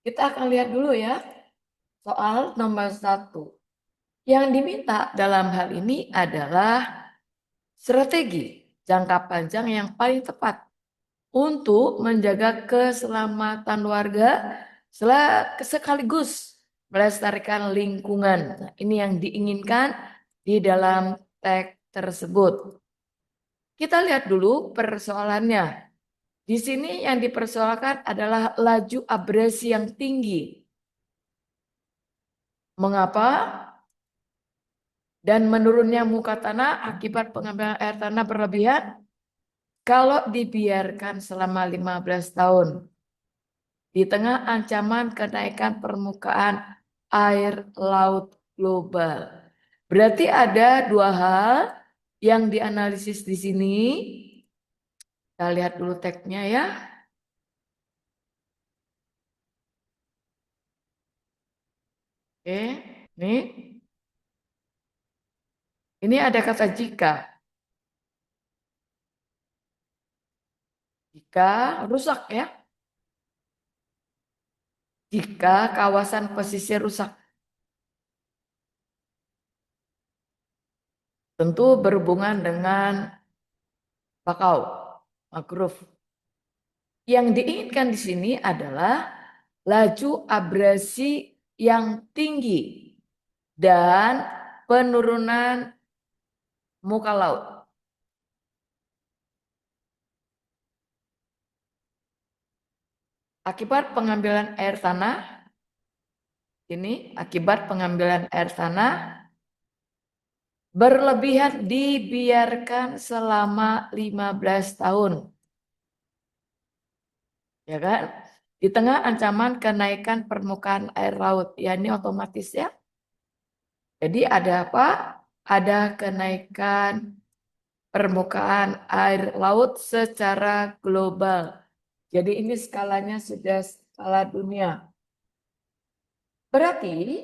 Kita akan lihat dulu ya soal nomor 1. Yang diminta dalam hal ini adalah strategi jangka panjang yang paling tepat untuk menjaga keselamatan warga sekaligus melestarikan lingkungan. Nah, ini yang diinginkan di dalam teks tersebut. Kita lihat dulu persoalannya. Di sini yang dipersoalkan adalah laju abrasi yang tinggi. Mengapa? Dan menurunnya muka tanah akibat pengambilan air tanah berlebihan kalau dibiarkan selama 15 tahun. Di tengah ancaman kenaikan permukaan air laut global. Berarti ada dua hal yang dianalisis di sini. Kita lihat dulu teksnya ya. Oke, nih. Ini ada kata jika. Jika rusak ya. Jika kawasan pesisir rusak. Tentu berhubungan dengan bakau, mangrove. Yang diinginkan di sini adalah laju abrasi yang tinggi dan penurunan muka laut. Akibat pengambilan air tanah, ini akibat pengambilan air tanah berlebihan dibiarkan selama 15 tahun. Ya kan? Di tengah ancaman kenaikan permukaan air laut. Ya ini otomatis ya. Jadi ada apa? Ada kenaikan permukaan air laut secara global. Jadi ini skalanya sudah skala dunia. Berarti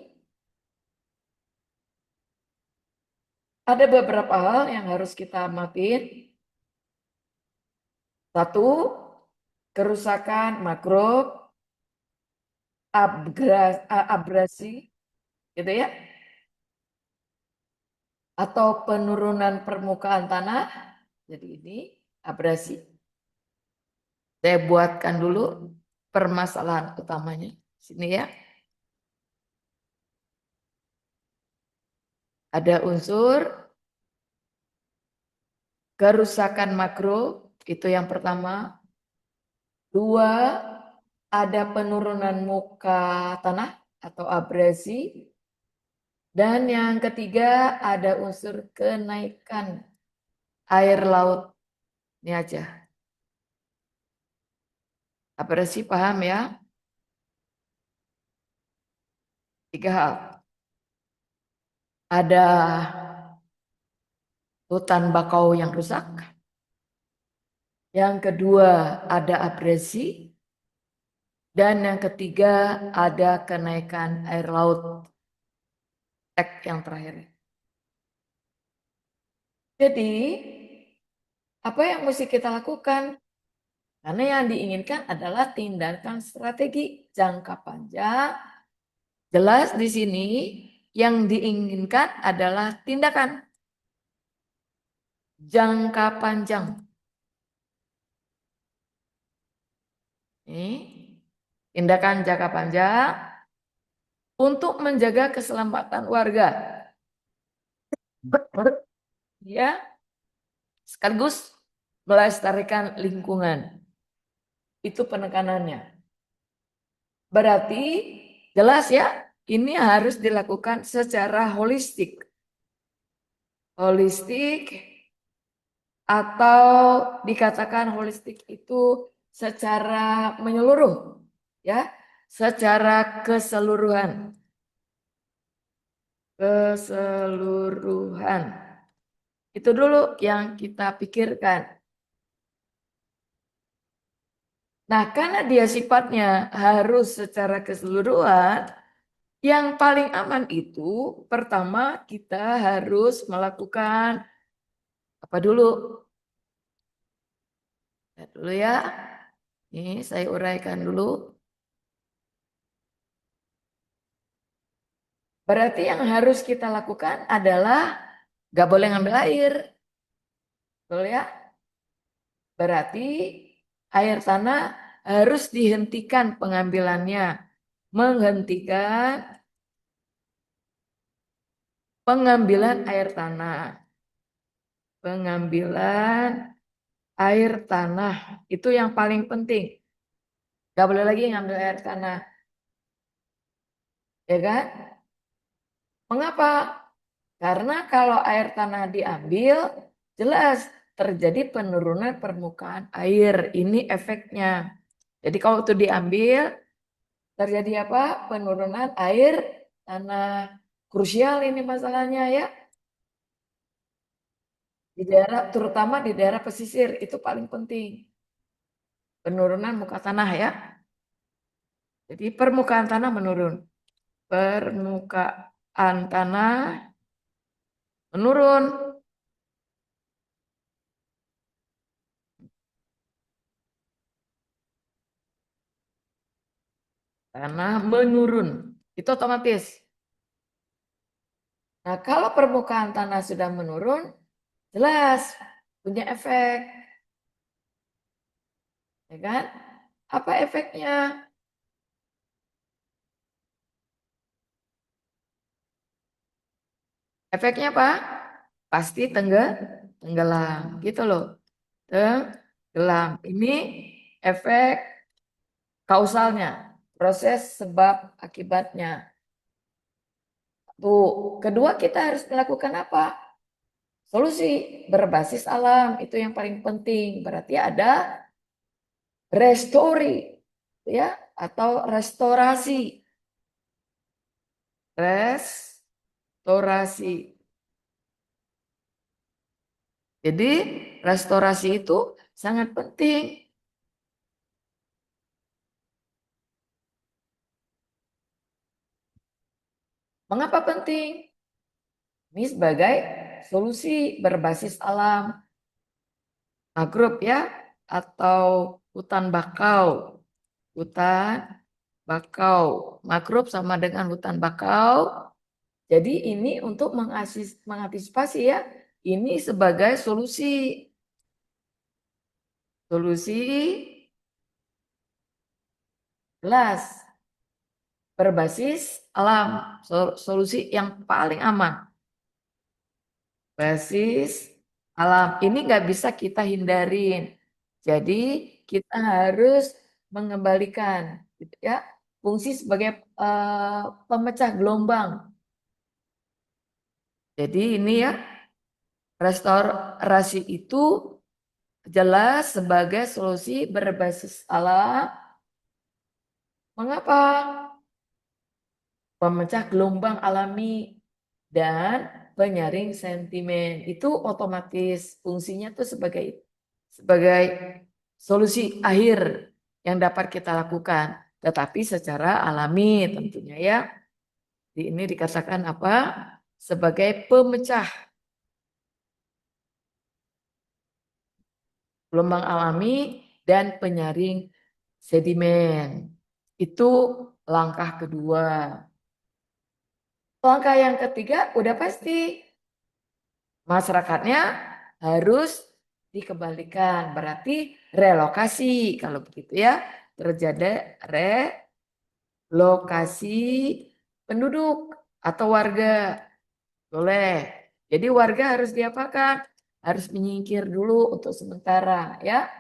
ada beberapa hal yang harus kita amatin. Satu, kerusakan mangrove, abrasi, gitu ya, atau penurunan permukaan tanah. Jadi ini abrasi. Saya buatkan dulu permasalahan utamanya. Sini ya. Ada unsur kerusakan makro, itu yang pertama. Dua, ada penurunan muka tanah atau abrasi. Dan yang ketiga, ada unsur kenaikan air laut. Ini aja. Abrasi paham ya? Tiga hal. Ada hutan bakau yang rusak. Yang kedua ada abrasi. Dan yang ketiga ada kenaikan air laut. Teks yang terakhir. Jadi apa yang mesti kita lakukan? Karena yang diinginkan adalah tindakan strategi jangka panjang. Jelas di sini yang diinginkan adalah tindakan jangka panjang. Ini tindakan jangka panjang untuk menjaga keselamatan warga. Ya, sekaligus melestarikan lingkungan. Itu penekanannya. Berarti jelas ya, ini harus dilakukan secara holistik. Holistik atau dikatakan holistik itu secara menyeluruh, ya, secara keseluruhan. Keseluruhan. Itu dulu yang kita pikirkan. Nah, karena dia sifatnya harus secara keseluruhan, yang paling aman itu pertama kita harus melakukan apa dulu? Lihat dulu ya. Ini saya uraikan dulu. Berarti yang harus kita lakukan adalah nggak boleh ngambil air. Betul ya? Berarti air tanah harus dihentikan pengambilannya. Menghentikan pengambilan air tanah. Pengambilan air tanah. Itu yang paling penting. Gak boleh lagi ngambil air tanah. Ya kan? Mengapa? Karena kalau air tanah diambil, jelas terjadi penurunan permukaan air. Ini efeknya. Jadi kalau itu diambil, terjadi apa? Penurunan air tanah. Krusial ini masalahnya ya. Di daerah, terutama di daerah pesisir, itu paling penting. Penurunan muka tanah ya. Jadi permukaan tanah menurun. Permukaan tanah menurun. Tanah menurun. Itu otomatis. Nah, kalau permukaan tanah sudah menurun, jelas punya efek. Ya kan? Apa efeknya? Efeknya apa? Pasti tenggelam. Gitu loh. Tenggelam. Ini efek kausalnya. Proses sebab akibatnya. Tuh, kedua kita harus melakukan apa? Solusi berbasis alam. Itu yang paling penting. Berarti ada restori. Ya, atau restorasi. Restorasi. Jadi restorasi itu sangat penting. Mengapa penting? Ini sebagai solusi berbasis alam, mangrove ya, atau hutan bakau. Hutan bakau. Mangrove sama dengan hutan bakau. Jadi ini untuk mengantisipasi ya, ini sebagai solusi. Solusi jelas berbasis alam, solusi yang paling aman. Basis alam ini nggak bisa kita hindarin. Jadi kita harus mengembalikan gitu ya fungsi sebagai pemecah gelombang. Jadi ini ya restorasi itu jelas sebagai solusi berbasis alam. Mengapa? Pemecah gelombang alami dan penyaring sentimen itu otomatis fungsinya tuh sebagai solusi akhir yang dapat kita lakukan, tetapi secara alami tentunya ya. Ini dikatakan apa? Sebagai pemecah gelombang alami dan penyaring sedimen. Itu langkah kedua. Langkah yang ketiga udah pasti masyarakatnya harus dikembalikan. Berarti relokasi kalau begitu ya. Terjadi relokasi penduduk atau warga. Boleh. Jadi warga harus diapakan? Harus menyingkir dulu untuk sementara ya.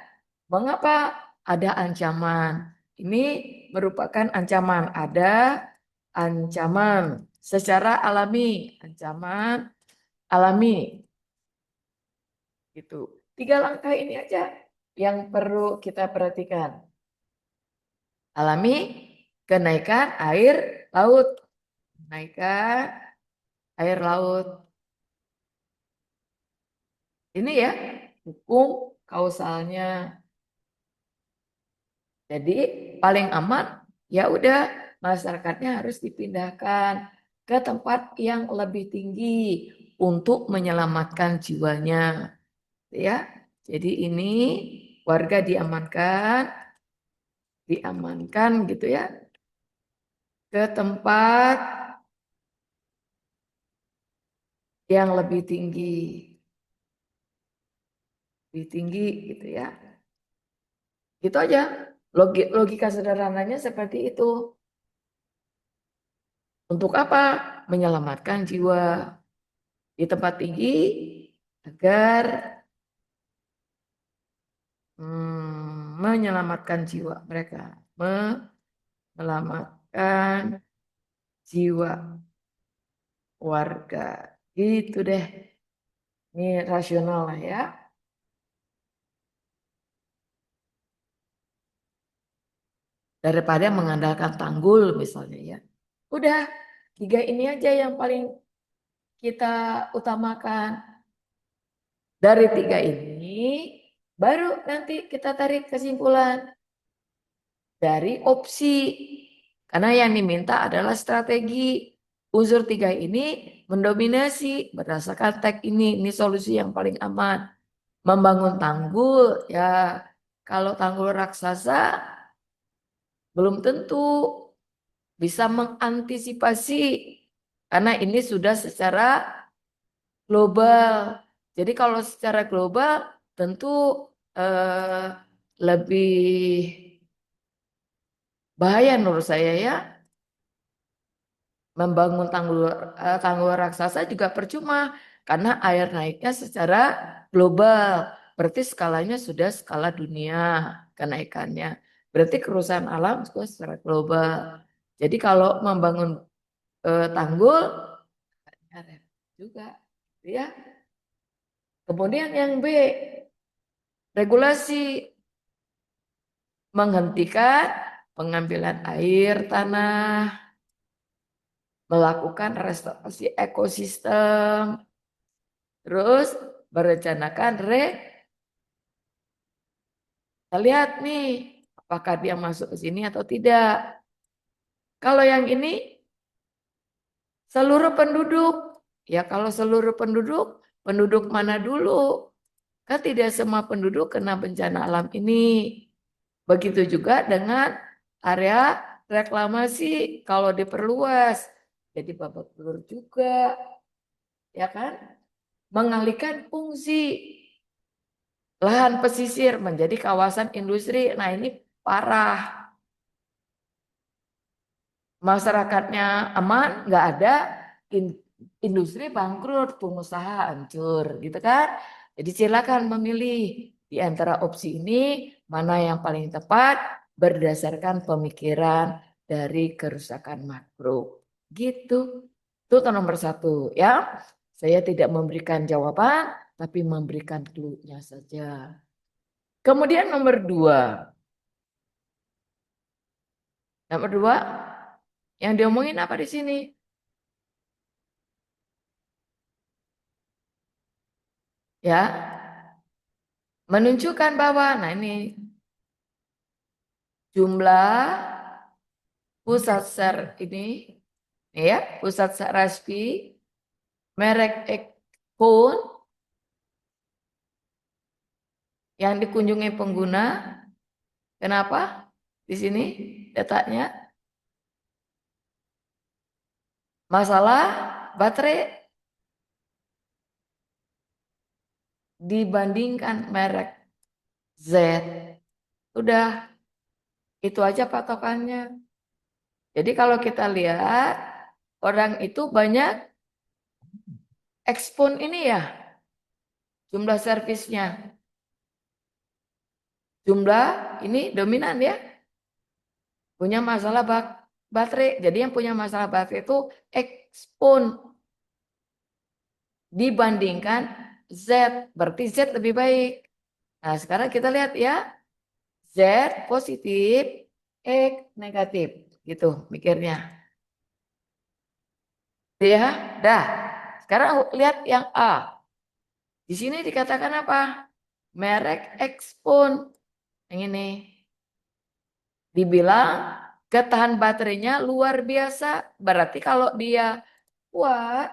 Mengapa? Ada ancaman. Ini merupakan ancaman. Ada ancaman secara alami. Ancaman alami. Gitu. 3 langkah ini aja yang perlu kita perhatikan. Alami kenaikan air laut. Kenaikan air laut. Ini ya hukum kausalnya. Jadi paling aman ya udah masyarakatnya harus dipindahkan ke tempat yang lebih tinggi untuk menyelamatkan jiwanya. Ya. Jadi ini warga diamankan diamankan gitu ya ke tempat yang lebih tinggi gitu ya. Gitu aja. Logika sederhananya seperti itu. Untuk apa? Menyelamatkan jiwa di tempat tinggi agar menyelamatkan jiwa mereka. Menyelamatkan jiwa warga. Gitu deh. Ini rasional lah ya. Daripada mengandalkan tanggul misalnya ya. Udah, 3 ini aja yang paling kita utamakan. Dari 3 ini, baru nanti kita tarik kesimpulan dari opsi. Karena yang diminta adalah strategi. Unsur 3 ini mendominasi berdasarkan tag ini solusi yang paling aman. Membangun tanggul, ya kalau tanggul raksasa belum tentu bisa mengantisipasi karena ini sudah secara global. Jadi kalau secara global tentu lebih bahaya menurut saya ya. Membangun tanggul raksasa juga percuma karena air naiknya secara global. Berarti skalanya sudah skala dunia kenaikannya. Berarti kerusakan alam juga secara global. Jadi kalau membangun tanggul juga ya. Kemudian yang B, regulasi menghentikan pengambilan air tanah, melakukan restorasi ekosistem, terus merencanakan kita lihat nih apakah dia masuk ke sini atau tidak. Kalau yang ini seluruh penduduk, ya kalau seluruh penduduk mana dulu? Kan tidak semua penduduk kena bencana alam ini. Begitu juga dengan area reklamasi kalau diperluas. Jadi babak belur juga, ya kan? Mengalihkan fungsi lahan pesisir menjadi kawasan industri. Nah ini parah. Masyarakatnya aman, nggak ada, industri bangkrut, pengusaha hancur, gitu kan? Jadi silakan memilih di antara opsi ini mana yang paling tepat berdasarkan pemikiran dari kerusakan makro. Gitu. Itu nomor 1 ya. Saya tidak memberikan jawaban, tapi memberikan clue-nya saja. Kemudian nomor 2. Nomor 2, yang diomongin apa di sini? Ya, menunjukkan bahwa, nah ini jumlah pusat SER ini, ya, pusat SER RASPI, merek Ekon yang dikunjungi pengguna. Kenapa? Di sini datanya masalah baterai dibandingkan merek Z. Udah, itu aja patokannya. Jadi kalau kita lihat orang itu banyak ekspon ini ya, jumlah servisnya. Jumlah ini dominan ya. Punya masalah baterai. Jadi yang punya masalah baterai itu ekspon dibandingkan Z. Berarti Z lebih baik. Nah sekarang kita lihat ya. Z positif, X negatif. Gitu mikirnya. Ya, dah. Sekarang lihat yang A. Di sini dikatakan apa? Merek ekspon. Yang ini. Dibilang ketahan baterainya luar biasa. Berarti kalau dia kuat,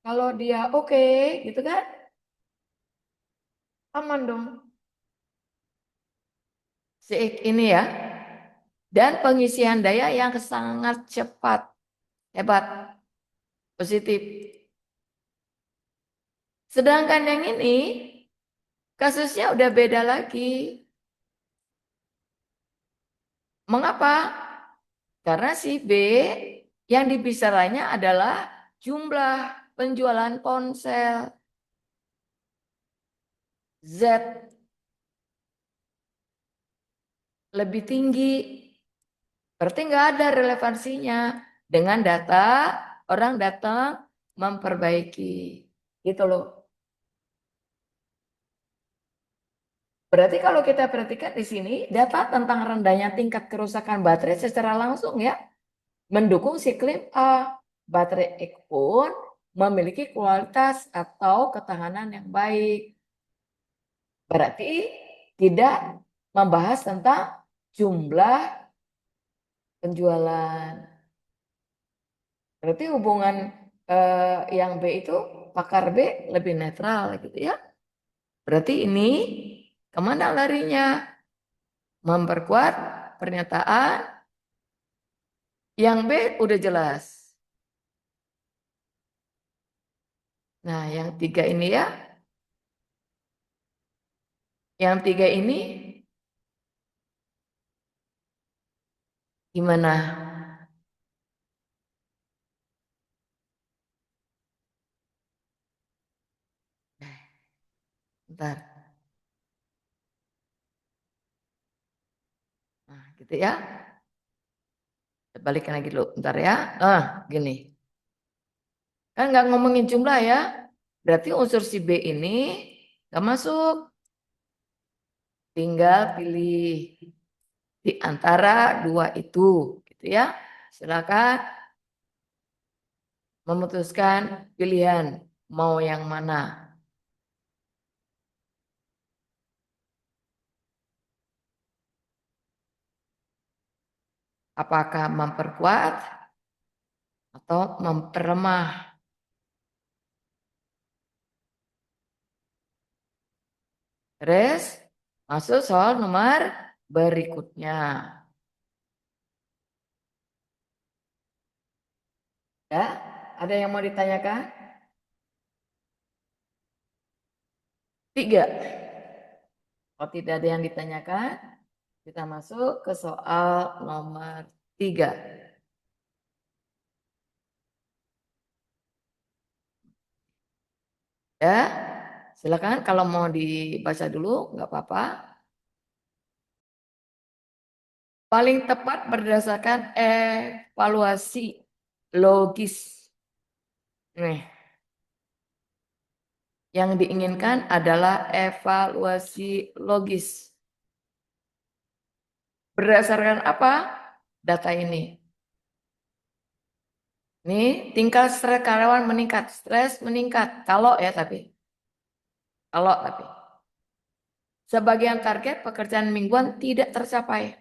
kalau dia oke, gitu kan? Aman dong. Si ini ya. dan pengisian daya yang sangat cepat. Hebat. Positif. Sedangkan yang ini kasusnya udah beda lagi. Mengapa? Karena si B yang dibicarakannya adalah jumlah penjualan ponsel. Z lebih tinggi. Berarti nggak ada relevansinya dengan data orang datang memperbaiki. Gitu loh. Berarti kalau kita perhatikan di sini, data tentang rendahnya tingkat kerusakan baterai secara langsung ya, mendukung si klaim A. Baterai X pun memiliki kualitas atau ketahanan yang baik. Berarti tidak membahas tentang jumlah penjualan. Berarti hubungan yang B itu pakar B lebih netral gitu ya. Berarti ini kemana larinya? Memperkuat pernyataan yang B udah jelas. Nah, yang tiga ini ya. Yang tiga ini gimana? Bentar. Nah, gitu ya. Balikan lagi dulu, bentar ya. Gini. Kan nggak ngomongin jumlah ya. Berarti unsur si B ini nggak masuk. Tinggal pilih di antara dua itu, gitu ya. Silakan memutuskan pilihan mau yang mana. Apakah memperkuat atau memperlemah? Terus masuk soal nomor berikutnya. Ya, ada yang mau ditanyakan? Tiga. Kalau tidak ada yang ditanyakan, kita masuk ke soal nomor 3. Ya, silakan kalau mau dibaca dulu, nggak apa-apa. Paling tepat berdasarkan evaluasi logis. Nih, yang diinginkan adalah evaluasi logis. Berdasarkan apa? Data ini. Nih, tingkat stres karyawan meningkat. Stres meningkat. Kalau ya tapi. Kalau tapi. Sebagian target pekerjaan mingguan tidak tercapai.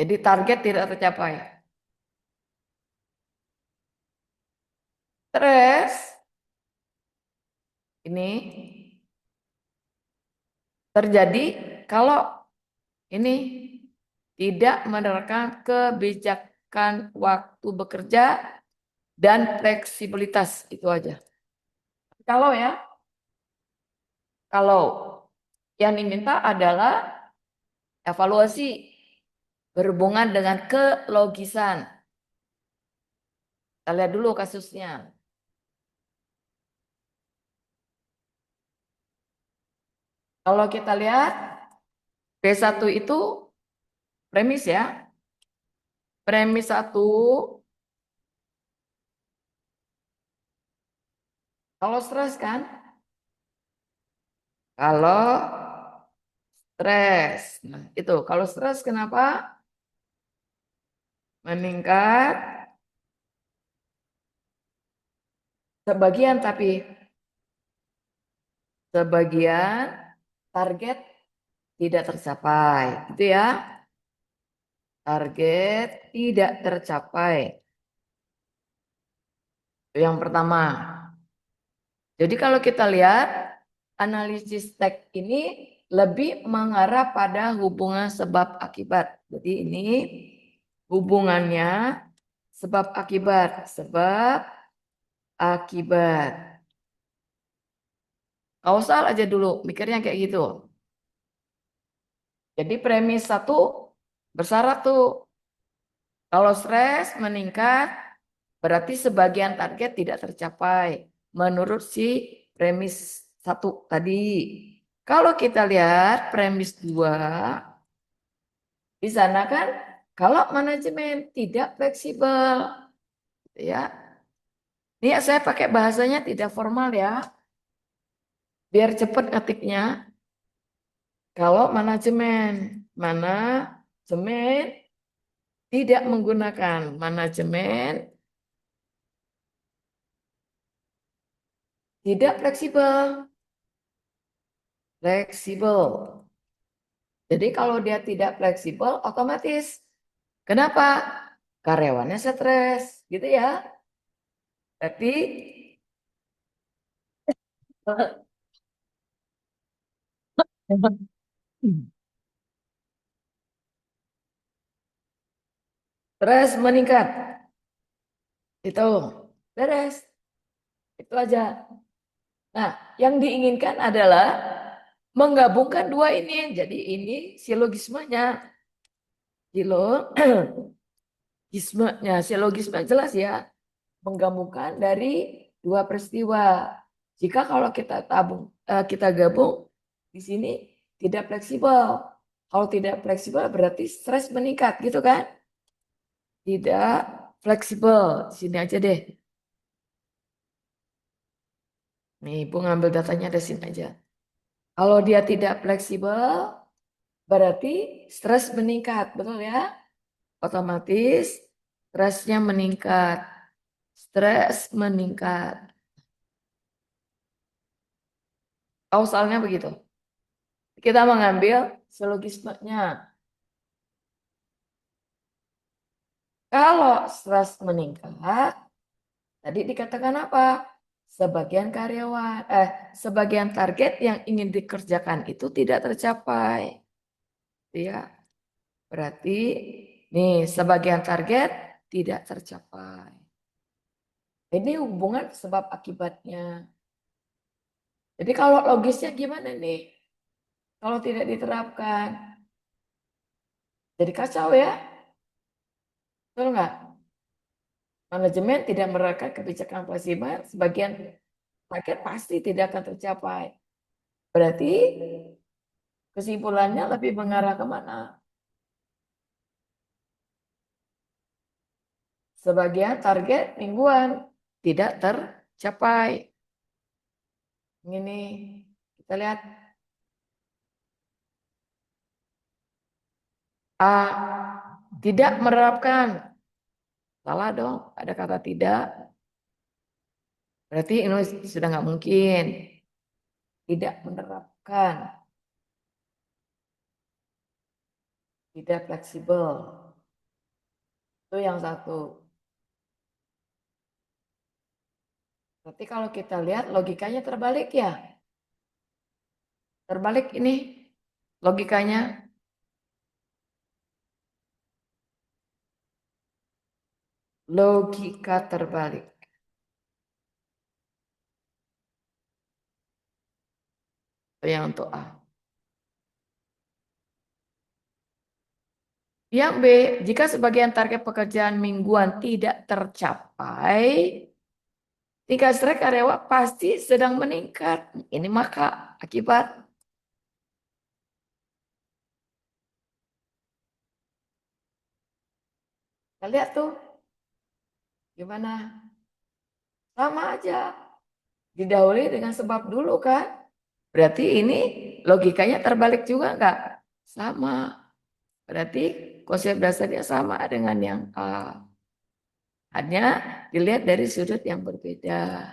Jadi target tidak tercapai. Stres ini terjadi kalau ini tidak menerapkan kebijakan waktu bekerja dan fleksibilitas. Itu aja. Kalau ya, kalau yang diminta adalah evaluasi berhubungan dengan kelogisan. Kita lihat dulu kasusnya. Kalau kita lihat B1 itu premis ya. Premis 1, kalau stres kan? Kalau stres. Nah, itu kalau stres kenapa? Meningkat sebagian tapi sebagian target tidak tercapai. Itu ya. Target tidak tercapai. Itu yang pertama. Jadi kalau kita lihat analisis teks ini lebih mengarah pada hubungan sebab akibat. Jadi ini hubungannya sebab akibat, sebab akibat. Kausal aja dulu, mikirnya kayak gitu. Jadi premis 1 bersyarat tuh. Kalau stres meningkat, berarti sebagian target tidak tercapai. Menurut si premis 1 tadi. Kalau kita lihat premis 2, di sana kan kalau manajemen tidak fleksibel, ya. Ini saya pakai bahasanya tidak formal ya, biar cepat ngetiknya. Kalau manajemen tidak menggunakan manajemen tidak fleksibel. Jadi kalau dia tidak fleksibel, otomatis. Kenapa? Karyawannya stres, gitu ya. Tapi stres meningkat. Itu beres. Itu aja. Nah, yang diinginkan adalah menggabungkan dua ini. Jadi ini silogismenya. Silogisme jelas ya. Menggabungkan dari dua peristiwa. Jika kalau kita gabung di sini tidak fleksibel. Kalau tidak fleksibel berarti stres meningkat gitu kan? Tidak fleksibel. Di sini aja deh. Nih, Ibu ngambil datanya dari sini aja. Kalau dia tidak fleksibel, berarti stres meningkat, betul ya? Otomatis stresnya meningkat. Stres meningkat. Kausalnya begitu. Kita mengambil silogismenya. Kalau stres meningkat, tadi dikatakan apa? Sebagian target yang ingin dikerjakan itu tidak tercapai. Ya, berarti nih sebagian target tidak tercapai. Ini hubungan sebab akibatnya. Jadi kalau logisnya gimana nih? Kalau tidak diterapkan, jadi kacau ya. Betul nggak? Manajemen tidak menerapkan kebijakan fleksibel, sebagian target pasti tidak akan tercapai. Berarti kesimpulannya lebih mengarah kemana? Sebagian target mingguan tidak tercapai. Ini kita lihat A, tidak menerapkan. Salah dong, ada kata tidak. Berarti ini sudah nggak mungkin. Tidak menerapkan. Tidak fleksibel. Itu yang satu. Berarti kalau kita lihat logikanya terbalik ya. Terbalik ini logikanya. Logika terbalik. Itu yang untuk A. Yang B, jika sebagian target pekerjaan mingguan tidak tercapai, tingkat stres karyawan pasti sedang meningkat. Ini maka akibat. Kita lihat tuh. Gimana? Sama aja. Didahului dengan sebab dulu kan. Berarti ini logikanya terbalik juga enggak? Sama. Berarti konsep dasarnya sama dengan yang A. Hanya dilihat dari sudut yang berbeda.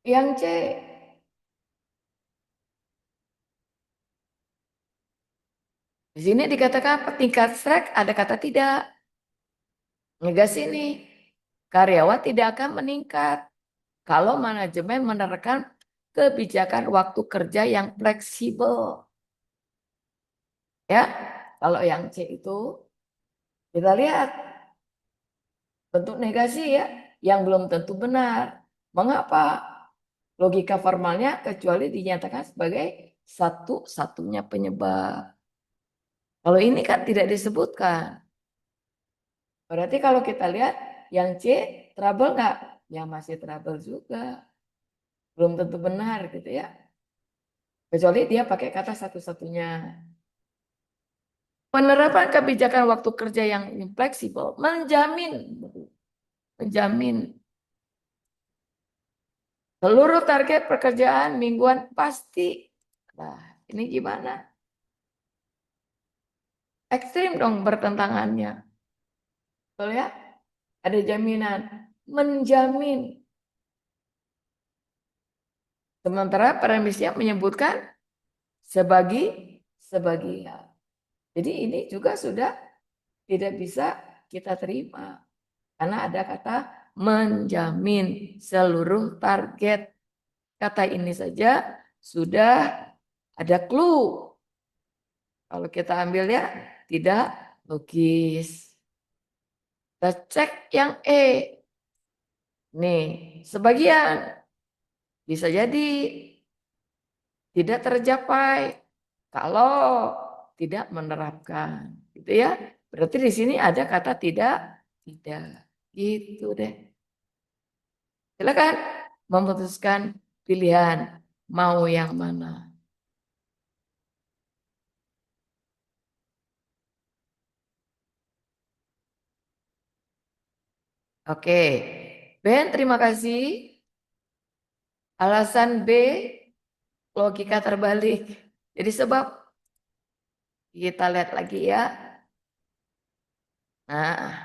Yang C. Di sini dikatakan tingkat stres ada kata tidak. Ngegas ini. Karyawan tidak akan meningkat kalau manajemen menerapkan kebijakan waktu kerja yang fleksibel. Ya, kalau yang C itu kita lihat bentuk negasi ya, yang belum tentu benar. Mengapa? Logika formalnya kecuali dinyatakan sebagai satu-satunya penyebab. Kalau ini kan tidak disebutkan. Berarti kalau kita lihat yang C trouble nggak? Ya masih trouble juga. Belum tentu benar gitu ya. Kecuali dia pakai kata satu-satunya. Penerapan kebijakan waktu kerja yang fleksibel menjamin seluruh target pekerjaan mingguan pasti. Nah, ini gimana? Ekstrim dong bertentangannya. Betul ya? Ada jaminan. Menjamin. Sementara premisnya menyebutkan sebagian. Jadi ini juga sudah tidak bisa kita terima. Karena ada kata menjamin seluruh target. Kata ini saja sudah ada clue. Kalau kita ambil ya tidak logis. Kita cek yang E. Nih, sebagian bisa jadi tidak tercapai kalau tidak menerapkan. Gitu ya. Berarti di sini ada kata tidak. Gitu deh. Silakan memutuskan pilihan mau yang mana. Oke, Ben terima kasih. Alasan B, logika terbalik. Jadi sebab, kita lihat lagi ya. Nah,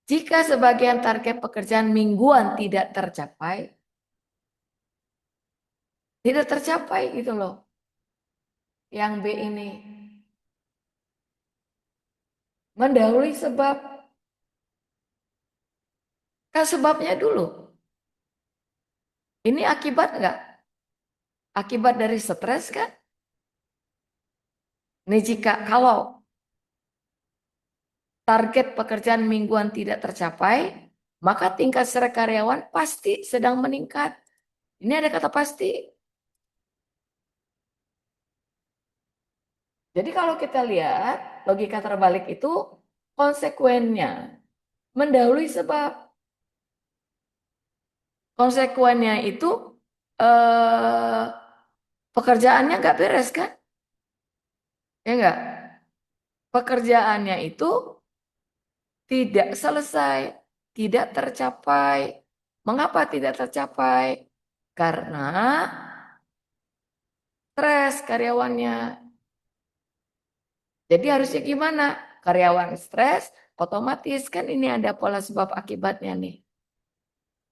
jika sebagian target pekerjaan mingguan tidak tercapai gitu loh. Yang B ini. Mendahului sebab. Kan sebabnya dulu. Ini akibat enggak? Akibat dari stres kan? Ini kalau target pekerjaan mingguan tidak tercapai, maka tingkat stres karyawan pasti sedang meningkat. Ini ada kata pasti. Jadi kalau kita lihat logika terbalik itu konsekuennya mendahului sebab. Konsekuennya itu pekerjaannya nggak beres kan? Ya enggak? Pekerjaannya itu tidak selesai, tidak tercapai. Mengapa tidak tercapai? Karena stres karyawannya. Jadi harusnya gimana? Karyawan stres, otomatis kan ini ada pola sebab akibatnya nih.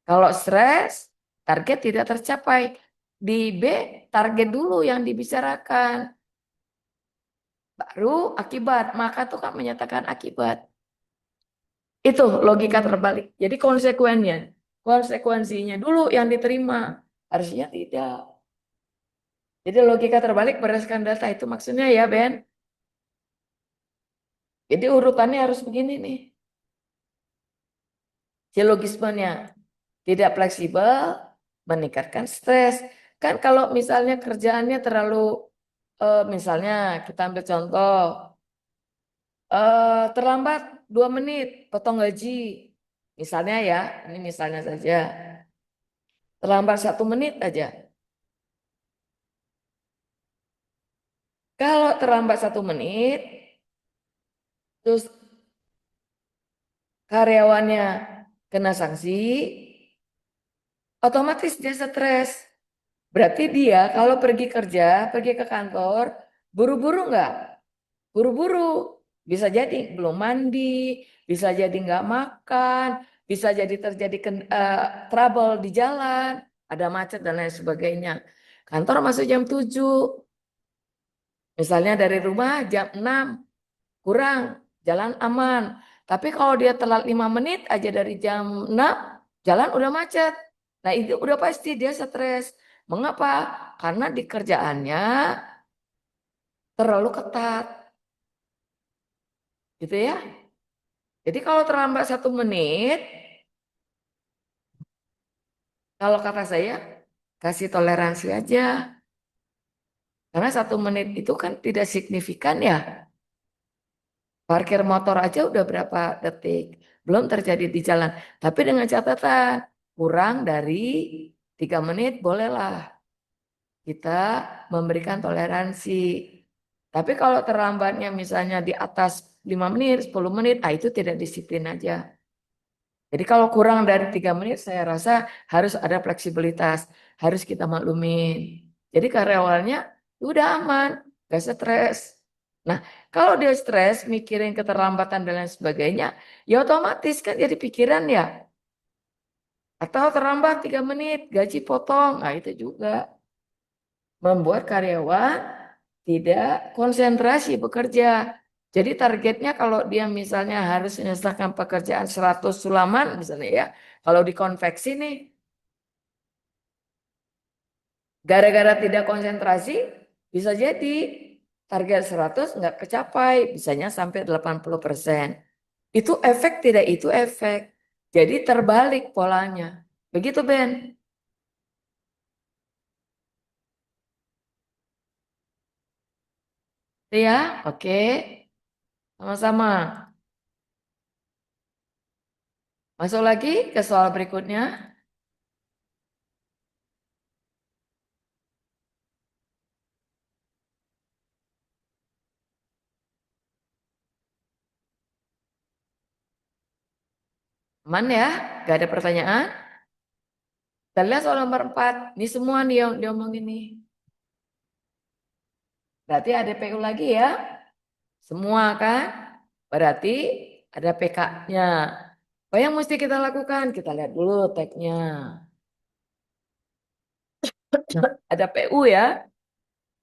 Kalau stres, target tidak tercapai. Di B, target dulu yang dibicarakan. Baru akibat, maka tuh kan menyatakan akibat. Itu logika terbalik. Jadi konsekuensinya dulu yang diterima. Harusnya tidak. Jadi logika terbalik berdasarkan data itu maksudnya ya Ben. Jadi urutannya harus begini nih. Silogismenya tidak fleksibel, meningkatkan stres. Kan kalau misalnya kerjaannya terlalu, misalnya kita ambil contoh, terlambat 2 menit, potong gaji. Misalnya ya, ini misalnya saja. Terlambat 1 menit aja. Kalau terlambat 1 menit, terus karyawannya kena sanksi, otomatis dia stres. Berarti dia kalau pergi kerja, pergi ke kantor, buru-buru nggak? Buru-buru. Bisa jadi belum mandi, bisa jadi nggak makan, bisa jadi terjadi trouble di jalan, ada macet dan lain sebagainya. Kantor masuk jam 7. Misalnya dari rumah jam 6, kurang, jalan aman. Tapi kalau dia telat 5 menit aja dari jam 6, jalan udah macet. Nah itu udah pasti dia stres. Mengapa? Karena di kerjaannya terlalu ketat, gitu ya. Jadi kalau terlambat 1 menit, kalau kata saya kasih toleransi aja. Karena 1 menit itu kan tidak signifikan ya. Parkir motor aja udah berapa detik. Belum terjadi di jalan. Tapi dengan catatan kurang dari 3 menit bolehlah kita memberikan toleransi. Tapi kalau terlambatnya misalnya di atas 5 menit, 10 menit, itu tidak disiplin aja. Jadi kalau kurang dari 3 menit, saya rasa harus ada fleksibilitas, harus kita maklumin. Jadi karyawannya udah aman, gak stres. Nah, kalau dia stres, mikirin keterlambatan dan lain sebagainya, ya otomatis kan jadi pikiran ya. Atau terlambat 3 menit, gaji potong, itu juga membuat karyawan tidak konsentrasi bekerja. Jadi targetnya kalau dia misalnya harus menyelesaikan pekerjaan 100 sulaman misalnya ya, kalau di konveksi nih, gara-gara tidak konsentrasi, bisa jadi target 100 nggak kecapai, bisanya sampai 80%. Itu efek tidak itu efek. Jadi terbalik polanya. Begitu Ben. Ya, oke. Sama-sama. Masuk lagi ke soal berikutnya. Aman ya? Gak ada pertanyaan? Kita lihat soal nomor 4. Ini semua nih yang diomongin nih. Berarti ada PU lagi ya. Semua kan? Berarti ada PK-nya. Apa yang mesti kita lakukan? Kita lihat dulu tagnya. Ada PU ya.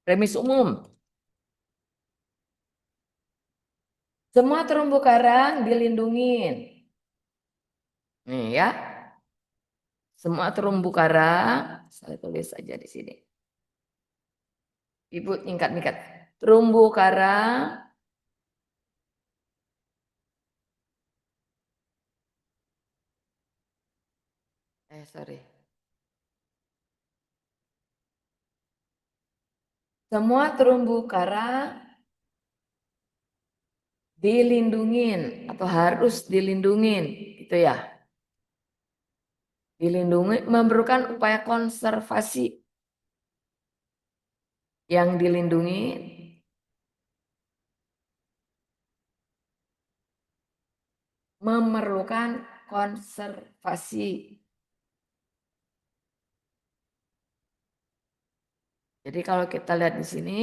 Premis umum. Semua terumbu karang dilindungin. Nih ya. Semua terumbu karang. Saya tulis saja di sini. Ibu tingkat-tingkat. Terumbu karang sorry. Semua terumbu karang dilindungin atau harus dilindungin, gitu ya. Dilindungi memerlukan upaya konservasi yang dilindungi memerlukan konservasi. Jadi kalau kita lihat di sini,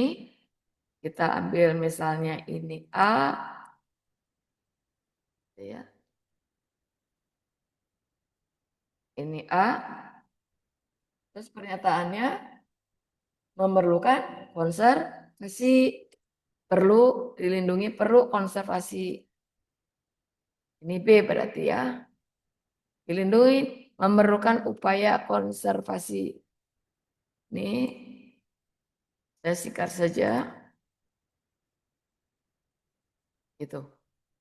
kita ambil misalnya ini A, ya, ini A, terus pernyataannya memerlukan konservasi, perlu dilindungi, perlu konservasi. Ini B berarti ya. Dilindungi memerlukan upaya konservasi. Ini saya sikat saja. Gitu.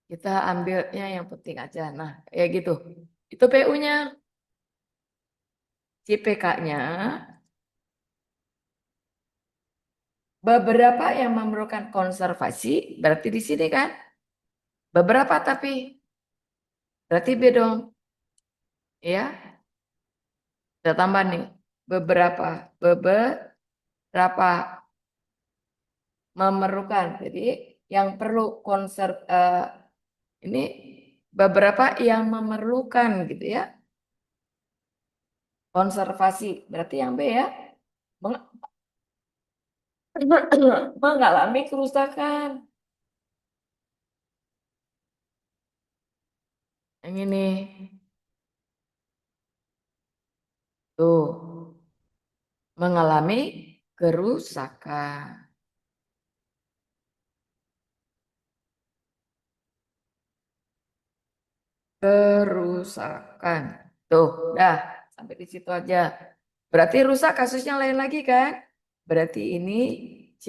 Kita ambilnya yang penting aja. Nah, ya gitu. Itu PU-nya. Si PK-nya beberapa yang memerlukan konservasi, berarti di sini kan? Beberapa tapi berarti B dong. Ya, kita tambah nih. Beberapa memerlukan. Jadi yang perlu ini beberapa yang memerlukan gitu ya. Konservasi berarti yang B ya. Mengalami kerusakan. Yang ini tuh mengalami kerusakan. Kerusakan. Tuh, dah sampai di situ aja. Berarti rusak kasusnya lain lagi kan? Berarti ini C.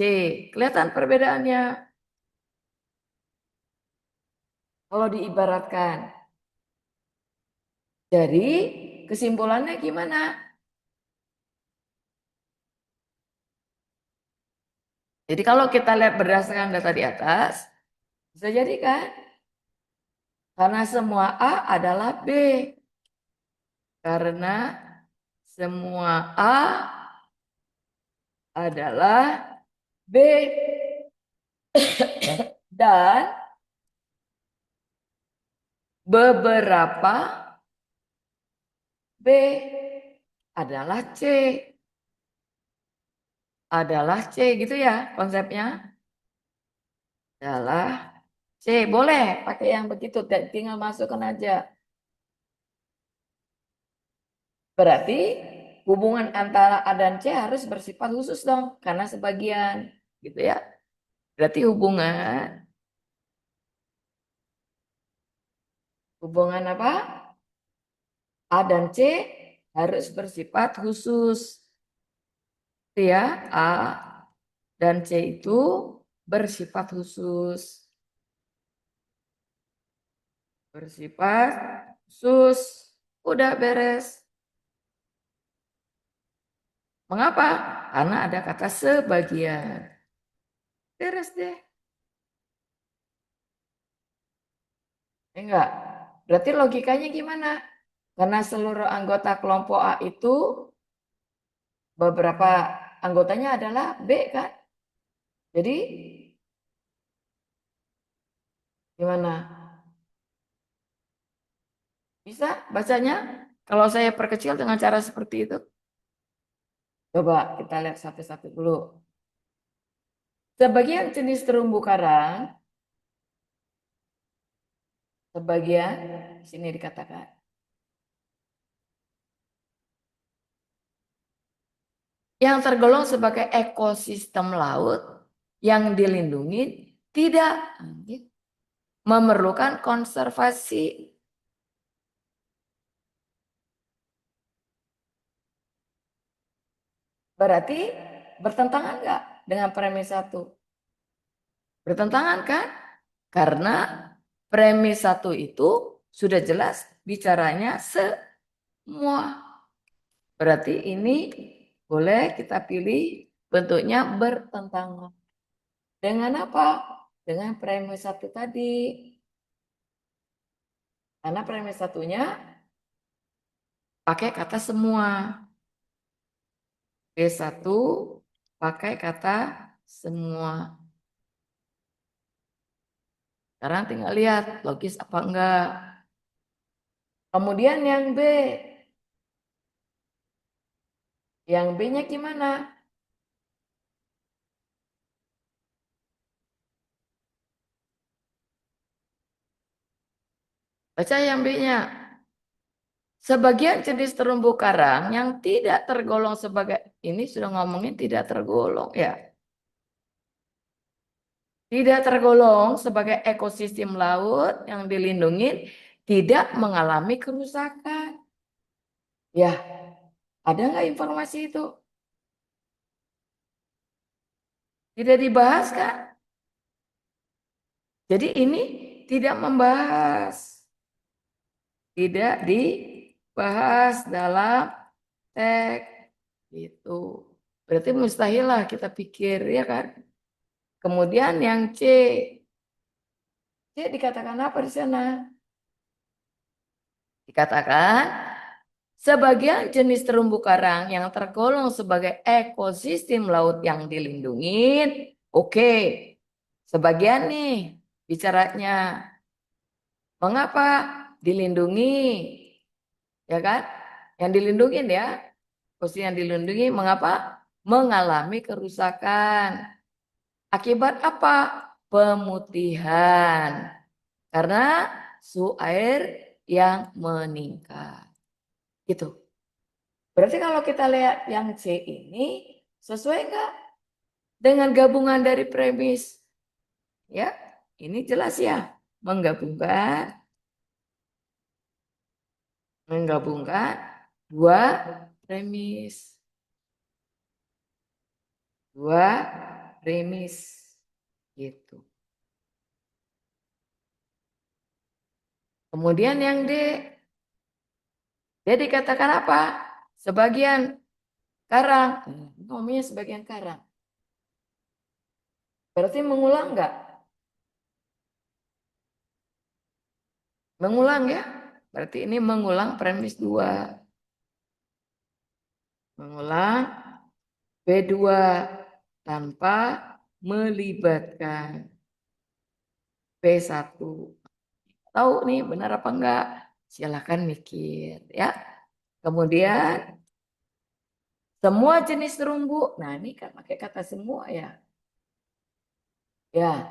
Kelihatan perbedaannya? Kalau diibaratkan. Jadi kesimpulannya gimana? Jadi kalau kita lihat berdasarkan data di atas, bisa jadi kan? Karena semua A adalah B. Karena semua A adalah B. Dan beberapa B adalah C. Adalah C gitu ya konsepnya. Adalah C. Boleh pakai yang begitu, tinggal masukkan aja. Berarti hubungan antara A dan C harus bersifat khusus dong, karena sebagian gitu ya. Berarti hubungan apa? A dan C harus bersifat khusus. Ya, A dan C itu bersifat khusus. Bersifat khusus. Udah beres. Mengapa? Karena ada kata sebagian. Beres deh. Enggak. Berarti logikanya gimana? Karena seluruh anggota kelompok A itu beberapa anggotanya adalah B kan? Jadi gimana? Bisa bacanya? Kalau saya perkecil dengan cara seperti itu. Coba kita lihat satu-satu dulu. Sebagian jenis terumbu karang, sebagian di sini dikatakan, yang tergolong sebagai ekosistem laut yang dilindungi tidak memerlukan konservasi. Berarti bertentangan enggak dengan premis 1? Bertentangan kan? Karena premis 1 itu sudah jelas bicaranya semua. Berarti ini boleh kita pilih bentuknya bertentangan. Dengan apa? Dengan premis 1 tadi. Karena premis 1-nya pakai kata semua. B1 pakai kata semua. Sekarang tinggal lihat logis apa enggak. Kemudian yang B. Yang B-nya gimana? Baca yang B-nya. Sebagian jenis terumbu karang yang tidak tergolong sebagai, ini sudah ngomongin tidak tergolong ya. Tidak tergolong sebagai ekosistem laut yang dilindungi tidak mengalami kerusakan. Ya, ada nggak informasi itu? Tidak dibahas kan? Jadi ini tidak membahas. Tidak dibahas dalam teks itu. Berarti mustahil lah kita pikir ya kan. Kemudian yang C dikatakan apa di sana? Dikatakan sebagian jenis terumbu karang yang tergolong sebagai ekosistem laut yang dilindungi. Oke. Sebagian nih bicaranya. Mengapa dilindungi? Ya kan? Yang dilindungi ya. Posisi yang dilindungi mengapa? Mengalami kerusakan. Akibat apa? Pemutihan. Karena suhu air yang meningkat. Gitu. Berarti kalau kita lihat yang C ini sesuai enggak dengan gabungan dari premis? Ya, ini jelas ya. Menggabungkan dua premis. 2 premis. Gitu. Kemudian yang D dikatakan apa? Sebagian karang. Ngomongnya sebagian karang. Berarti mengulang enggak? Mengulang ya? Berarti ini mengulang premis 2. Mengulang B2 tanpa melibatkan B1. Tahu nih benar apa enggak? Silahkan mikir ya. Kemudian semua jenis terumbu. Nah ini kan pakai kata semua ya. Ya,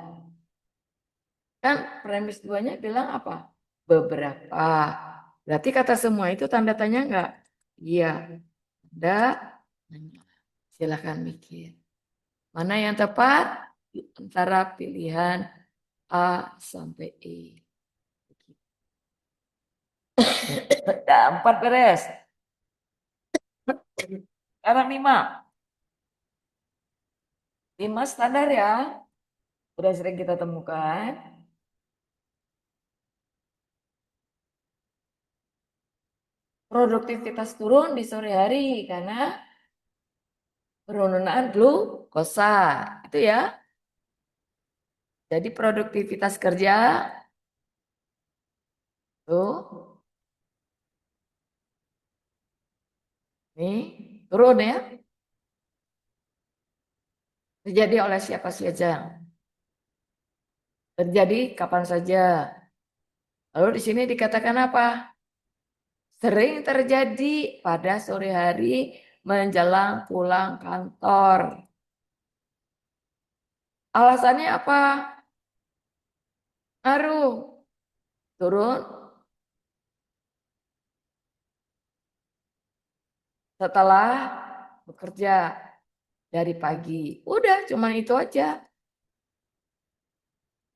kan premis 2-nya bilang apa? Beberapa. Berarti kata semua itu tanda tanya enggak? Iya. Ada. Silahkan mikir. Mana yang tepat? Antara pilihan A sampai E. Nah, 4 beres. Sekarang 5. 5 standar ya. Udah sering kita temukan. Produktivitas turun di sore hari karena penurunan glukosa. Itu ya. Jadi produktivitas kerja tuh nih turun ya. Terjadi oleh siapa saja. Terjadi kapan saja. Lalu di sini dikatakan apa? Sering terjadi pada sore hari menjelang pulang kantor. Alasannya apa? Ngaruh. Turun setelah bekerja dari pagi. Udah, cuman itu aja.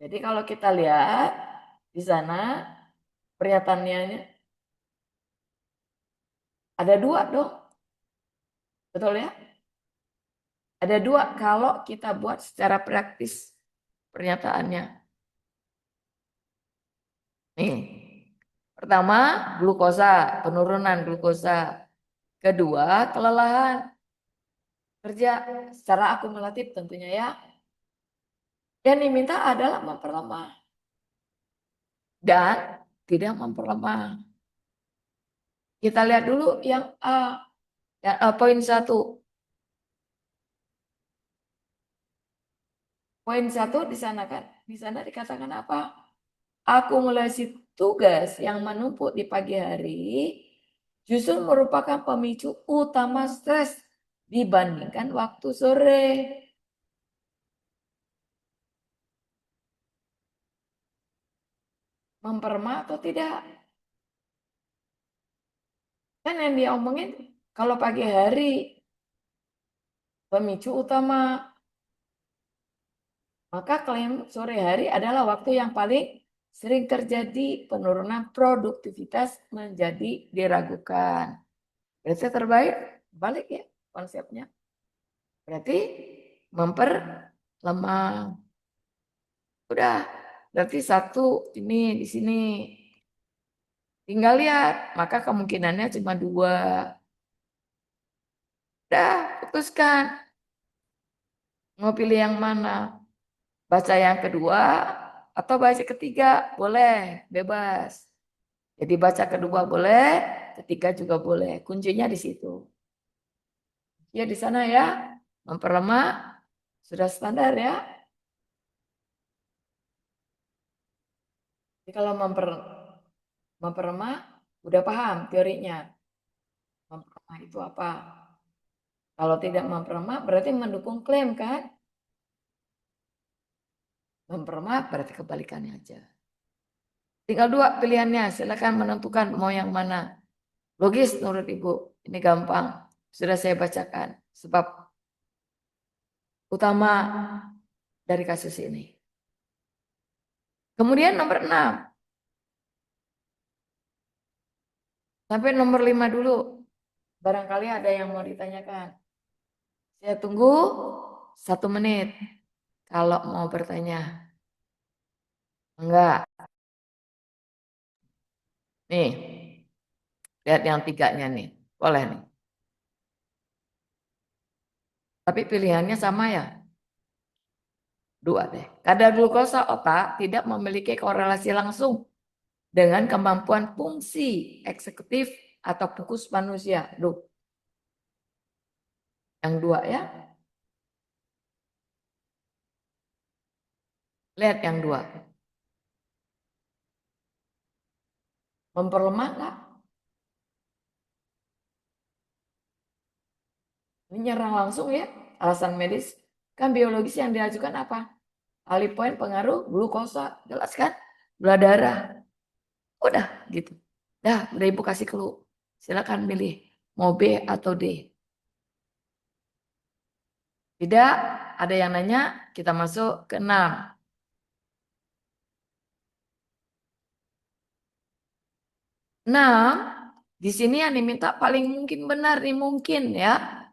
Jadi kalau kita lihat di sana pernyataannya ada 2 dong. Betul ya? Ada 2 kalau kita buat secara praktis pernyataannya. Nih, pertama glukosa, penurunan glukosa. Kedua, kelelahan kerja secara akumulatif tentunya ya. Yang diminta adalah memperlemah dan tidak memperlemah. Kita lihat dulu yang A, yang poin 1. Poin 1 di sana kan, di sana dikatakan apa? Akumulasi tugas yang menumpuk di pagi hari justru merupakan pemicu utama stres dibandingkan waktu sore. Memperlemah atau tidak? Kan yang dia omongin kalau pagi hari pemicu utama, maka klaim sore hari adalah waktu yang paling sering terjadi penurunan produktivitas menjadi diragukan. Berarti terbaik balik ya konsepnya. Berarti memperlemah. Udah, berarti 1 ini di sini. Tinggal lihat, maka kemungkinannya cuma 2. Udah, putuskan. Mau pilih yang mana? Baca yang kedua atau baca ketiga? Boleh, bebas. Jadi baca kedua boleh, ketiga juga boleh. Kuncinya di situ. Ya di sana ya, memperlemah sudah standar ya. Jadi kalau memperlemah udah paham teorinya. Memperlemah itu apa? Kalau tidak memperlemah berarti mendukung klaim kan? Memperlemah berarti kebalikannya aja. Tinggal 2 pilihannya, silakan menentukan mau yang mana. Logis menurut Ibu, ini gampang. Sudah saya bacakan sebab utama dari kasus ini. Kemudian nomor 6. Sampai nomor 5 dulu. Barangkali ada yang mau ditanyakan. Saya tunggu 1 menit kalau mau bertanya. Enggak. Nih, lihat yang 3-nya nih. Boleh nih. Tapi pilihannya sama ya? 2 deh. Kadar glukosa otak tidak memiliki korelasi langsung dengan kemampuan fungsi eksekutif atau fokus manusia. Duh. Yang 2 ya. Lihat yang 2. Memperlemah enggak? Menyerang langsung ya. Alasan medis. Kan biologis yang diajukan apa? Alipoin pengaruh glukosa. Jelas kan? Gula darah. Udah gitu. Udah ibu kasih clue. Silakan pilih. Mau B atau D. Tidak, ada yang nanya, kita masuk ke 6. 6, di sini yang diminta paling mungkin benar nih, mungkin ya.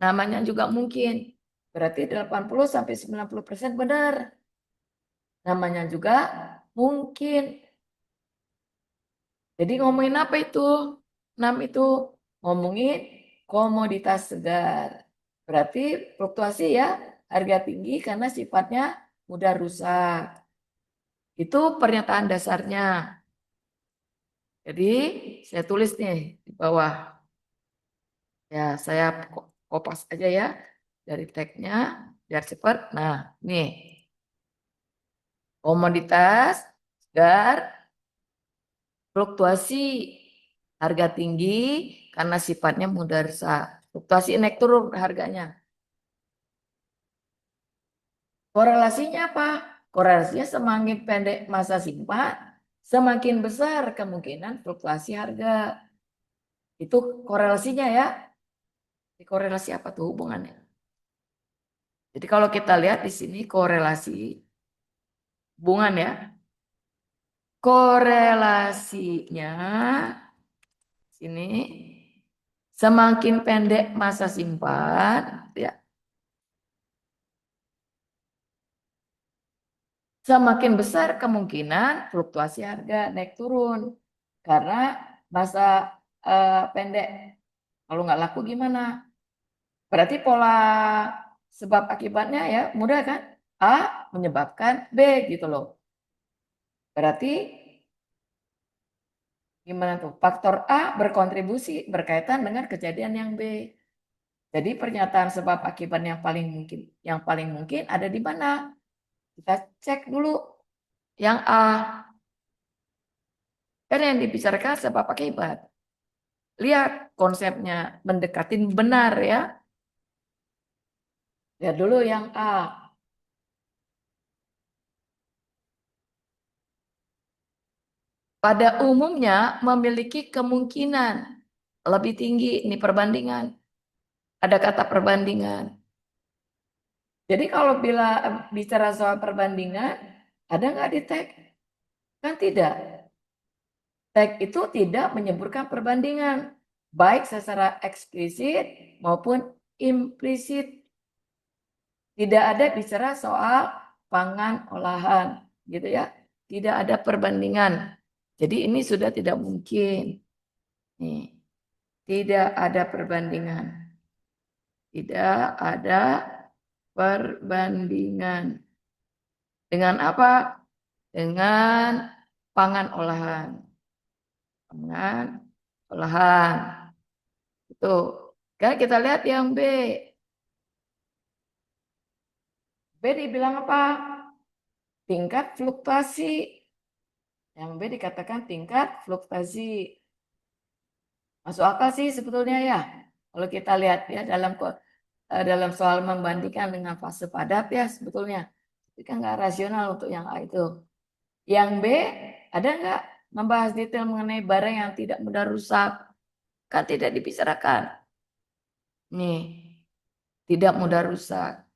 Namanya juga mungkin. Berarti 80 sampai 90% benar. Namanya juga mungkin. Jadi ngomongin apa itu? 6 itu ngomongin komoditas segar. Berarti fluktuasi ya, harga tinggi karena sifatnya mudah rusak. Itu pernyataan dasarnya. Jadi saya tulis nih di bawah. Ya, saya kopas aja ya dari tagnya biar cepat. Nah, nih komoditas segar fluktuasi harga tinggi karena sifatnya mudah rusak. Fluktuasi naik turun harganya. Korelasinya apa? Korelasinya semakin pendek masa simpan, semakin besar kemungkinan fluktuasi harga. Itu korelasinya ya. Korelasi apa tuh hubungannya? Jadi kalau kita lihat di sini korelasi hubungan ya. Korelasinya sini semakin pendek masa simpan ya. Semakin besar kemungkinan fluktuasi harga naik turun karena masa pendek. Kalau nggak laku gimana? Berarti pola sebab akibatnya ya mudah kan? A menyebabkan B gitu loh. Berarti gimana tuh? Faktor A berkontribusi berkaitan dengan kejadian yang B. Jadi pernyataan sebab akibat yang paling mungkin ada di mana? Kita cek dulu yang A. Kan yang dibicarakan sebab akibat. Lihat konsepnya mendekatin benar ya. Lihat dulu yang A. Pada umumnya memiliki kemungkinan lebih tinggi ini perbandingan. Ada kata perbandingan. Jadi kalau bila bicara soal perbandingan, ada nggak di tag? Kan tidak. Tag itu tidak menyebutkan perbandingan, baik secara eksplisit maupun implisit. Tidak ada bicara soal pangan olahan, gitu ya. Tidak ada perbandingan. Jadi ini sudah tidak mungkin. Nih, tidak ada perbandingan. Tidak ada perbandingan. Dengan apa? Dengan pangan olahan. Pangan olahan. Itu. Kan kita lihat yang B. B dibilang apa? Tingkat fluktuasi. Yang B dikatakan tingkat fluktuasi. Masuk akal sih sebetulnya ya. Kalau kita lihat ya dalam soal membandingkan dengan fase padat ya sebetulnya. Itu kan nggak rasional untuk yang A itu. Yang B ada nggak membahas detail mengenai barang yang tidak mudah rusak? Kan tidak dibicarakan. Nih, tidak mudah rusak.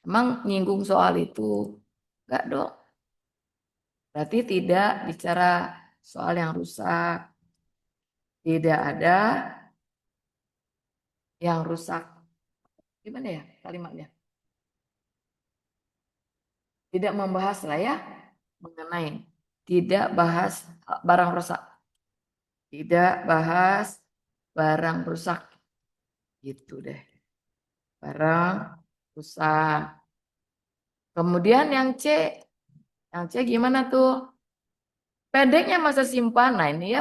Emang nyinggung soal itu? Enggak dong. Berarti tidak bicara soal yang rusak. Tidak ada yang rusak. Gimana ya kalimatnya? Tidak membahas lah ya mengenai, tidak bahas barang rusak. Tidak bahas barang rusak. Gitu deh. Barang rusak. Kemudian yang C gimana tuh? Pendeknya masa simpanan ini ya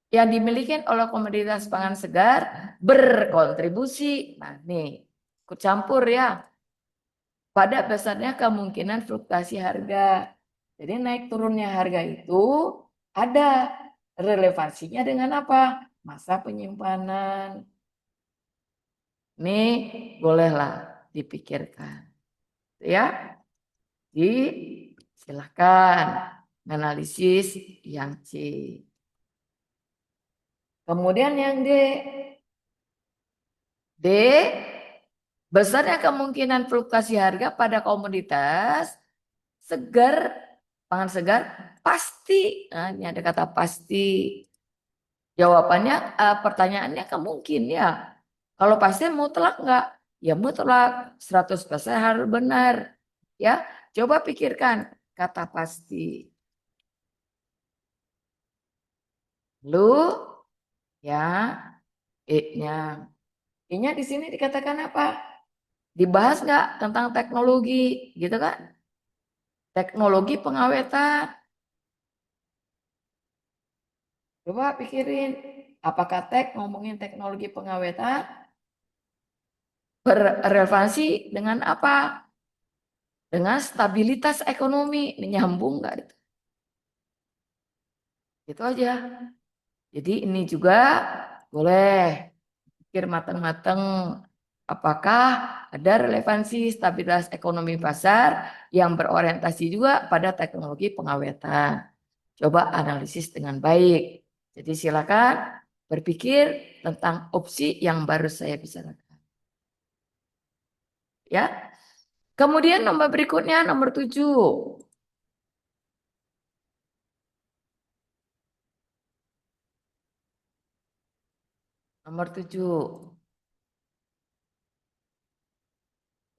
yang dimiliki oleh komoditas pangan segar berkontribusi. Nah, nih, ikut campur ya. Pada besarnya kemungkinan fluktuasi harga. Jadi naik turunnya harga itu ada relevansinya dengan apa? Masa penyimpanan. Ini bolehlah dipikirkan. Ya, silahkan analisis yang C. Kemudian yang D, besarnya kemungkinan fluktuasi harga pada komoditas segar, pangan segar, pasti. Nah, ini ada kata pasti. Jawabannya, pertanyaannya mungkin ya. Kalau pasti mutlak enggak? Ya mutlak, 100% harus benar. Ya, coba pikirkan kata pasti. Lu ya, E-nya. E-nya di sini dikatakan apa? Dibahas nggak tentang teknologi, gitu kan? Teknologi pengawetan. Coba pikirin, apakah ngomongin teknologi pengawetan berrelevansi dengan apa? Dengan stabilitas ekonomi. Ini nyambung nggak itu? Itu aja. Jadi ini juga boleh pikir matang-matang apakah ada relevansi stabilitas ekonomi pasar yang berorientasi juga pada teknologi pengawetan. Coba analisis dengan baik. Jadi silakan berpikir tentang opsi yang baru saya bicarakan. Ya. Kemudian nomor berikutnya nomor 7. Nomor 7.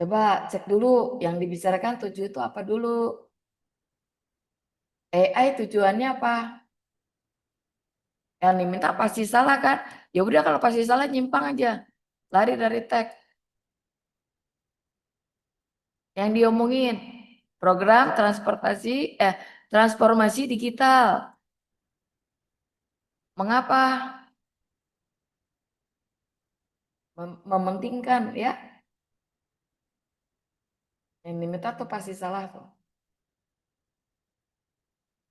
Coba cek dulu yang dibicarakan 7 itu apa dulu. AI tujuannya apa? Yang diminta pasti salah kan? Ya udah kalau pasti salah nyimpang aja. Lari dari teks. Yang diomongin program transformasi digital. Mengapa? Mementingkan ya. Yang diminta tuh pasti salah tuh.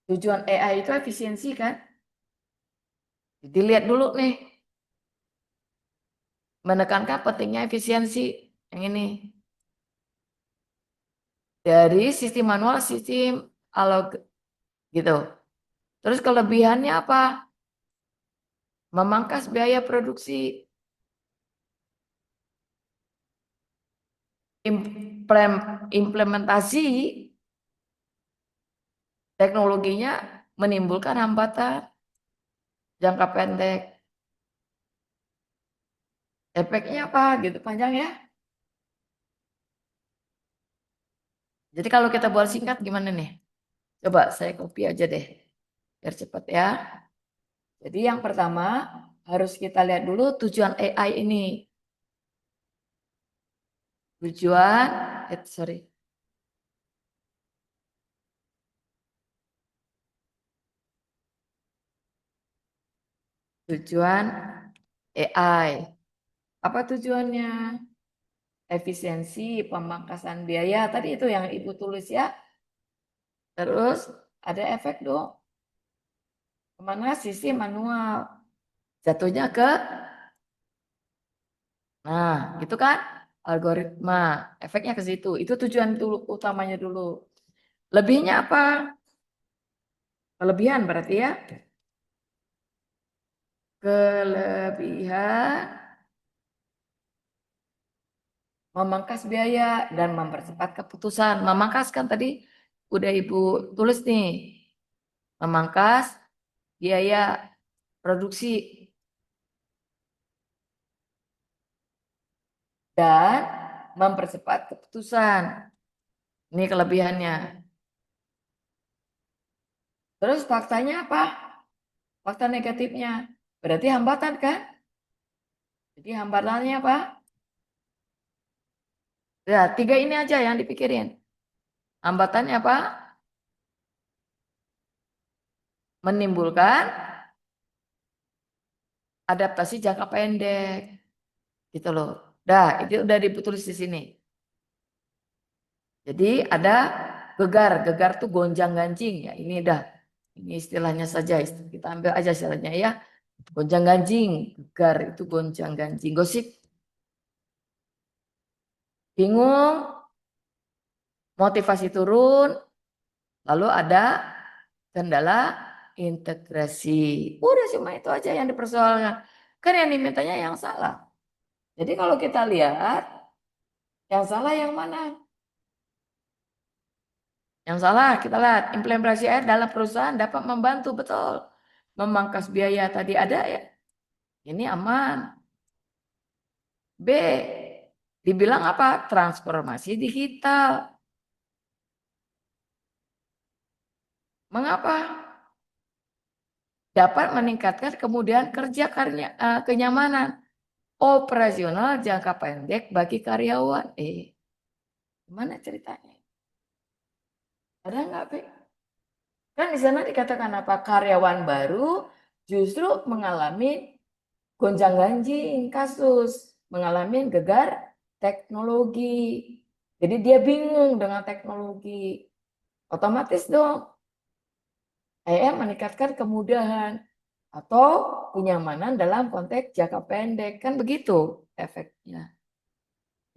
Tujuan AI itu efisiensi kan? Dilihat dulu nih. Menekankan pentingnya efisiensi. Yang ini. Dari sistem manual sistem analog gitu. Terus kelebihannya apa? Memangkas biaya produksi. Implementasi teknologinya menimbulkan hambatan jangka pendek. Efeknya apa gitu panjang ya. Jadi kalau kita buat singkat gimana nih? Coba saya copy aja deh biar cepat ya. Jadi yang pertama harus kita lihat dulu tujuan AI ini. Tujuan, sorry. Tujuan AI. Apa tujuannya? Efisiensi, pemangkasan biaya. Tadi itu yang Ibu tulis ya. Terus ada efek dong. Kemana sisi manual. Jatuhnya ke, nah itu kan algoritma. Efeknya ke situ. Itu tujuan dulu, utamanya dulu. Lebihnya apa? Kelebihan berarti ya. Kelebihan memangkas biaya dan mempercepat keputusan. Memangkas kan tadi udah Ibu tulis nih. Memangkas biaya produksi dan mempercepat keputusan. Ini kelebihannya. Terus faktanya apa? Fakta negatifnya. Berarti hambatan kan? Jadi hambatannya apa? Ya, tiga ini aja yang dipikirin. Hambatannya apa? Menimbulkan adaptasi jangka pendek. Gitu loh. Dah, itu udah ditulis di sini. Jadi ada gegar. Gegar tuh gonjang-ganjing ya. Ini dah. Ini istilahnya saja. Kita ambil aja istilahnya ya. Gonjang-ganjing. Gegar itu gonjang-ganjing. Gosip. Bingung. Motivasi turun. Lalu ada kendala integrasi. Udah cuma itu aja yang dipersoalkan. Kan yang dimintanya yang salah. Jadi kalau kita lihat, yang salah yang mana? Yang salah kita lihat, implementasi AI dalam perusahaan dapat membantu, betul. Memangkas biaya tadi ada ya. Ini aman. B, dibilang apa? Transformasi digital. Mengapa? Dapat meningkatkan kemudian kerja kenyamanan operasional jangka pendek bagi karyawan. Gimana ceritanya? Ada nggak, Pe? Kan di sana dikatakan apa? Karyawan baru justru mengalami gonjang-ganjing kasus, mengalami gegar teknologi. Jadi dia bingung dengan teknologi. Otomatis dong, AI meningkatkan kemudahan atau kenyamanan dalam konteks jangka pendek. Kan begitu efeknya.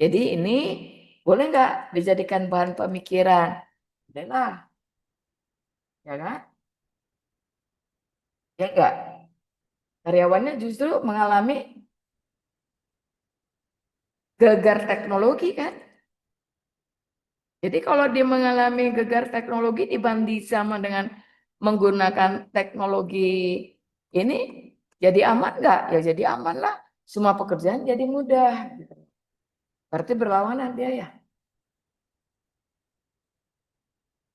Jadi ini boleh nggak dijadikan bahan pemikiran? Bolehlah, ya kan? Ya enggak? Karyawannya justru mengalami gegar teknologi kan? Jadi kalau dia mengalami gegar teknologi dibanding sama dengan menggunakan teknologi ini, jadi aman nggak? Ya jadi aman lah. Semua pekerjaan jadi mudah. Gitu. Berarti berlawanan dia ya.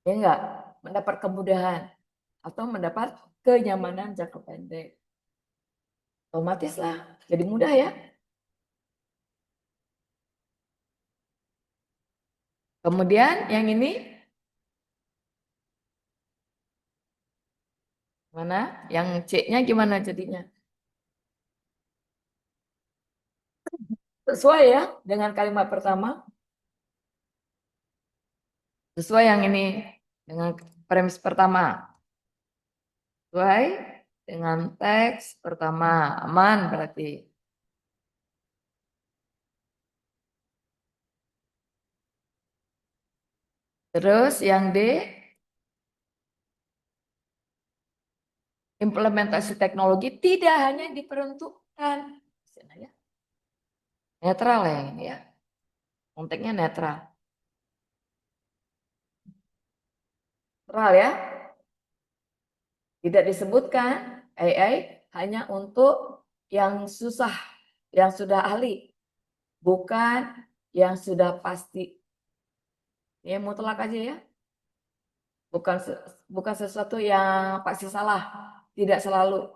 Ya enggak? Mendapat kemudahan atau mendapat kenyamanan jangka pendek. Otomatis lah. Jadi mudah ya. Kemudian yang ini mana? Yang C-nya gimana jadinya? Sesuai ya dengan kalimat pertama. Sesuai yang ini dengan premis pertama. Sesuai dengan teks pertama. Aman berarti. Terus yang D, implementasi teknologi tidak hanya diperuntukkan. Ya, netral ya ini ya. Konteksnya netral. Netral ya. Tidak disebutkan AI hanya untuk yang susah, yang sudah ahli, bukan yang sudah pasti. Ya mutlak aja ya. Bukan sesuatu yang pasti salah, tidak selalu.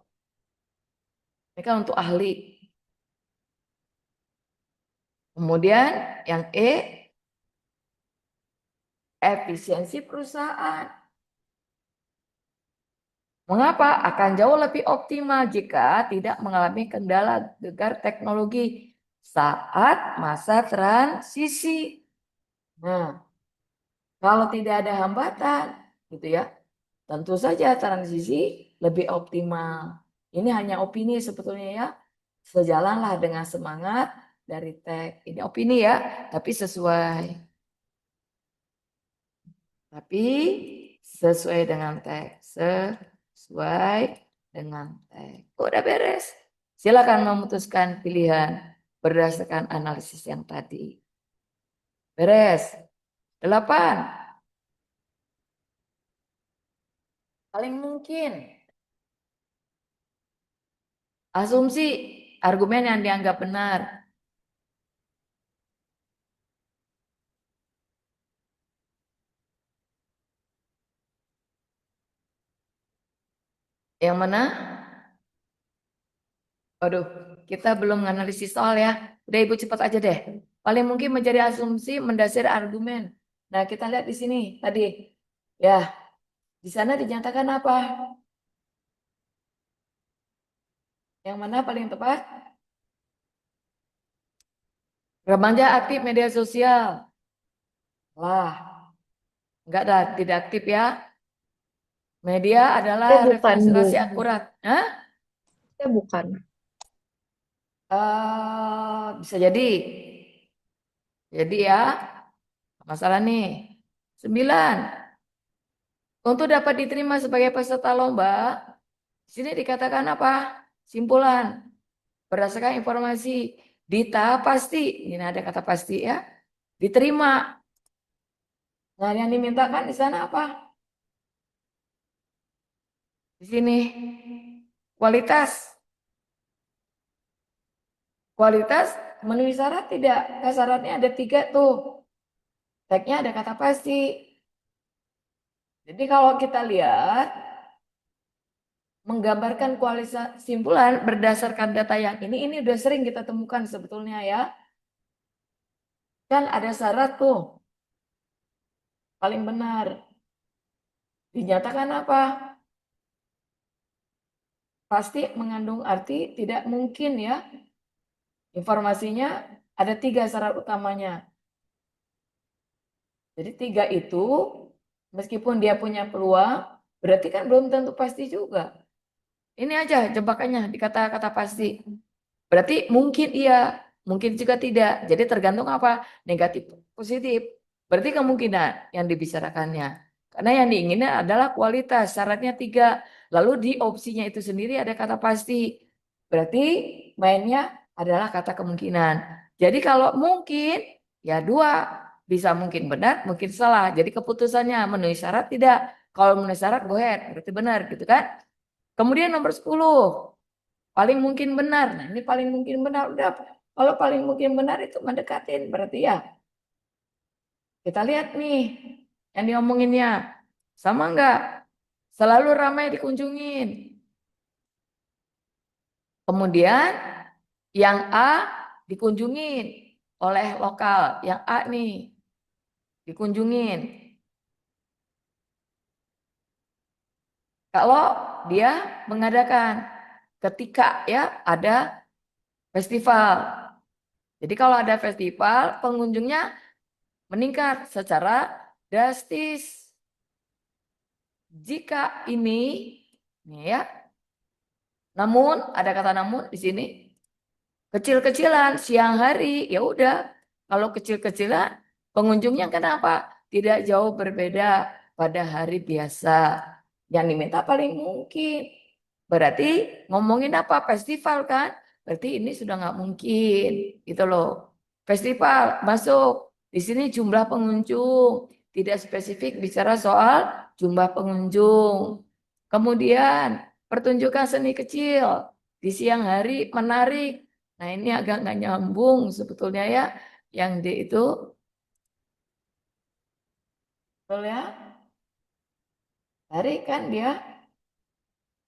Mereka untuk ahli. Kemudian yang E, efisiensi perusahaan. Mengapa? Akan jauh lebih optimal jika tidak mengalami kendala gegar teknologi saat masa transisi. Nah, kalau tidak ada hambatan, gitu ya, tentu saja transisi lebih optimal. Ini hanya opini sebetulnya ya, sejalanlah dengan semangat dari teks. Ini opini ya, tapi sesuai dengan teks. Sesuai dengan teks. Udah beres. Silakan memutuskan pilihan berdasarkan analisis yang tadi. Beres. 8. Paling mungkin. Asumsi. Argumen yang dianggap benar. Yang mana? Waduh, kita belum menganalisis soal ya. Udah Ibu cepat aja deh. Paling mungkin menjadi asumsi mendasari argumen. Nah, kita lihat di sini tadi. Ya, di sana dinyatakan apa? Yang mana paling tepat? Remaja aktif media sosial. Lah, enggak ada, tidak aktif ya. Media adalah Bukan, Bu. representasi akurat. Hah? Bukan. Bisa jadi. Jadi ya, masalah nih. 9. Untuk dapat diterima sebagai peserta lomba, di sini dikatakan apa? Simpulan. Berdasarkan informasi di tahap pasti. Ini ada kata pasti ya. Diterima. Nah, yang dimintakan di sana apa? Di sini kualitas. Kualitas memenuhi syarat tidak? Syaratnya ada 3 tuh. Tagnya ada kata pasti. Jadi kalau kita lihat menggambarkan kualitas simpulan berdasarkan data yang ini udah sering kita temukan sebetulnya ya. Kan ada syarat tuh. Paling benar. Dinyatakan apa? Pasti mengandung arti tidak mungkin ya. Informasinya ada 3 syarat utamanya. Jadi 3 itu meskipun dia punya peluang, berarti kan belum tentu pasti juga. Ini aja jebakannya di kata-kata pasti. Berarti mungkin iya, mungkin juga tidak. Jadi tergantung apa? Negatif, positif. Berarti kemungkinan yang dibicarakannya. Karena yang diinginkan adalah kualitas, syaratnya 3. Lalu di opsinya itu sendiri ada kata pasti. Berarti mainnya adalah kata kemungkinan. Jadi kalau mungkin, ya 2. Bisa mungkin benar, mungkin salah. Jadi keputusannya memenuhi syarat tidak. Kalau memenuhi syarat, go ahead. Berarti benar gitu kan. Kemudian nomor 10. Paling mungkin benar. Nah, ini paling mungkin benar. Udah, kalau paling mungkin benar itu mendekatin. Berarti ya, kita lihat nih yang diomonginnya. Sama enggak? Selalu ramai dikunjungin. Kemudian yang A dikunjungin oleh lokal. Yang A nih dikunjungin. Kalau dia mengadakan ketika ya ada festival. Jadi kalau ada festival, pengunjungnya meningkat secara drastis. Jika ini ya, namun ada kata namun di sini kecil-kecilan siang hari ya udah. Kalau kecil-kecilan pengunjungnya kenapa? Tidak jauh berbeda pada hari biasa. Yang diminta paling mungkin. Berarti ngomongin apa? Festival kan? Berarti ini sudah nggak mungkin gitu loh. Festival masuk. Di sini jumlah pengunjung. Tidak spesifik bicara soal jumlah pengunjung. Kemudian pertunjukan seni kecil. Di siang hari menarik. Nah ini agak nggak nyambung sebetulnya ya. Yang D itu. Betul ya? Tarik kan dia.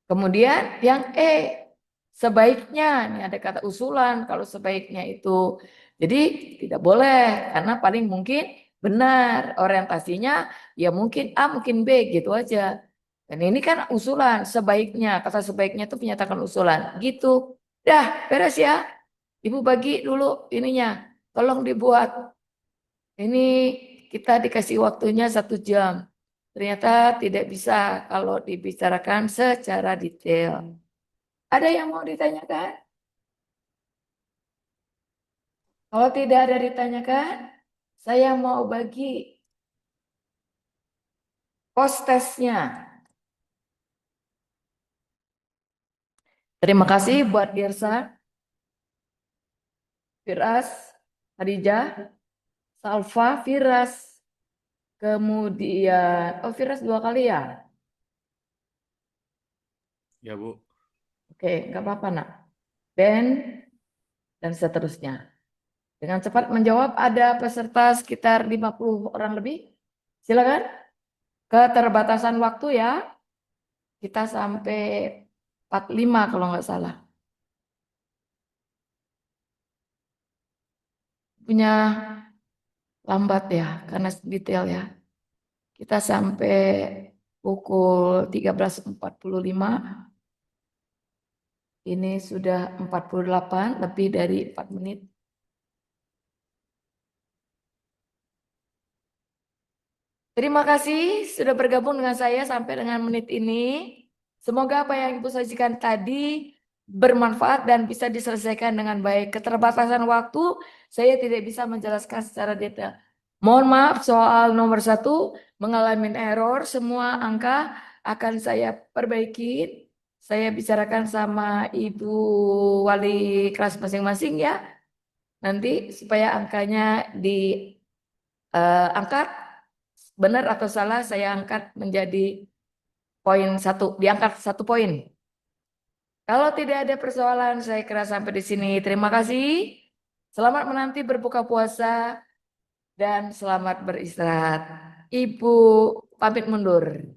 Kemudian yang E. Sebaiknya, ini ada kata usulan kalau sebaiknya itu. Jadi tidak boleh karena paling mungkin benar orientasinya ya mungkin A mungkin B gitu aja. Dan ini kan usulan sebaiknya, kata sebaiknya itu menyatakan usulan gitu. Dah beres ya. Ibu bagi dulu ininya, tolong dibuat. Ini kita dikasih waktunya 1 jam. Ternyata tidak bisa kalau dibicarakan secara detail. Ada yang mau ditanyakan? Kalau tidak ada ditanyakan, saya mau bagi post testnya. Terima kasih buat Irsa, Firas, Hadijah, Salva, Firas. Kemudian, oh Firas 2 kali ya? Ya, Bu. Oke, nggak apa-apa nak. Ben, dan seterusnya. Dengan cepat menjawab ada peserta sekitar 50 orang lebih. Silakan. Keterbatasan waktu ya. Kita sampai 45 kalau nggak salah. Punya lambat ya, karena detail ya. Kita sampai pukul 13.45. Ini sudah 48, lebih dari 4 menit. Terima kasih sudah bergabung dengan saya sampai dengan menit ini. Semoga apa yang Ibu sajikan tadi bermanfaat dan bisa diselesaikan dengan baik. Keterbatasan waktu, saya tidak bisa menjelaskan secara detail. Mohon maaf soal nomor 1, mengalami error, semua angka akan saya perbaiki. Saya bicarakan sama Ibu wali kelas masing-masing ya. Nanti supaya angkanya diangkat. Benar atau salah saya angkat menjadi poin 1, diangkat 1 poin. Kalau tidak ada persoalan, saya kira sampai di sini. Terima kasih. Selamat menanti berbuka puasa dan selamat beristirahat. Ibu pamit mundur.